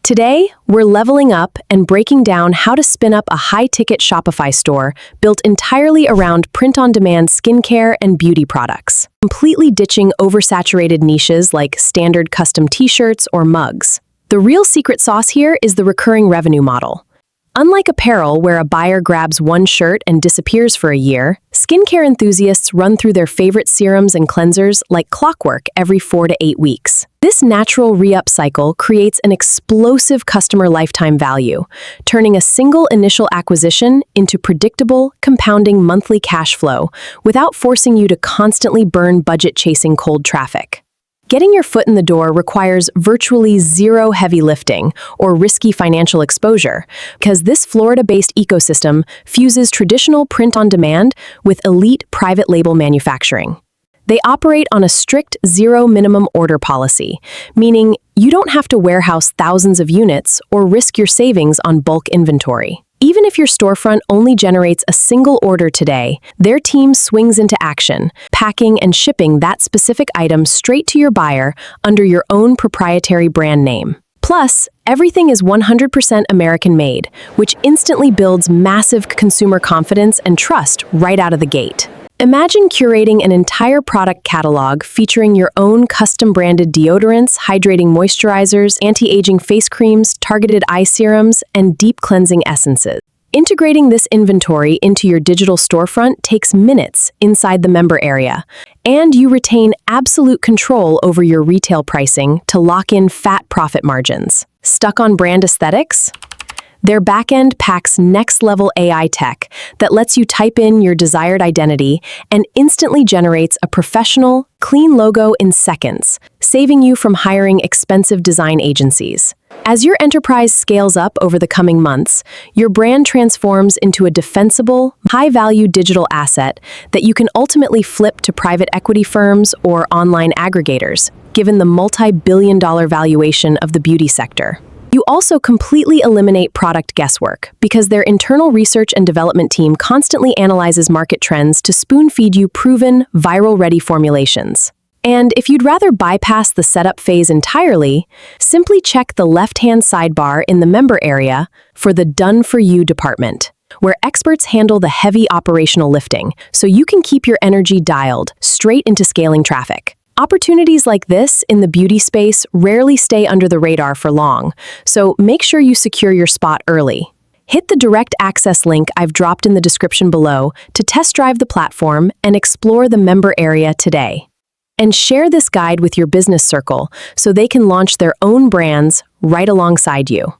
Today, we're leveling up and breaking down how to spin up a high-ticket Shopify store built entirely around print-on-demand skincare and beauty products, completely ditching oversaturated niches like standard custom t-shirts or mugs. The real secret sauce here is the recurring revenue model. Unlike apparel, where a buyer grabs one shirt and disappears for a year, skincare enthusiasts run through their favorite serums and cleansers like clockwork every 4 to 8 weeks. This natural re-up cycle creates an explosive customer lifetime value, turning a single initial acquisition into predictable, compounding monthly cash flow without forcing you to constantly burn budget-chasing cold traffic. Getting your foot in the door requires virtually zero heavy lifting or risky financial exposure, because this Florida-based ecosystem fuses traditional print-on-demand with elite private label manufacturing. They operate on a strict zero minimum order policy, meaning you don't have to warehouse thousands of units or risk your savings on bulk inventory. Even if your storefront only generates a single order today, their team swings into action, packing and shipping that specific item straight to your buyer under your own proprietary brand name. Plus, everything is 100% American-made, which instantly builds massive consumer confidence and trust right out of the gate. Imagine curating an entire product catalog featuring your own custom-branded deodorants, hydrating moisturizers, anti-aging face creams, targeted eye serums, and deep cleansing essences. Integrating this inventory into your digital storefront takes minutes inside the member area, and you retain absolute control over your retail pricing to lock in fat profit margins. Stuck on brand aesthetics? Their backend packs next-level AI tech that lets you type in your desired identity and instantly generates a professional, clean logo in seconds, saving you from hiring expensive design agencies. As your enterprise scales up over the coming months, your brand transforms into a defensible, high-value digital asset that you can ultimately flip to private equity firms or online aggregators, given the multi-billion-dollar valuation of the beauty sector. You also completely eliminate product guesswork because their internal research and development team constantly analyzes market trends to spoon-feed you proven, viral-ready formulations. And if you'd rather bypass the setup phase entirely, simply check the left-hand sidebar in the member area for the Done For You department, where experts handle the heavy operational lifting so you can keep your energy dialed straight into scaling traffic. Opportunities like this in the beauty space rarely stay under the radar for long, so make sure you secure your spot early. Hit the direct access link I've dropped in the description below to test drive the platform and explore the member area today. And share this guide with your business circle so they can launch their own brands right alongside you.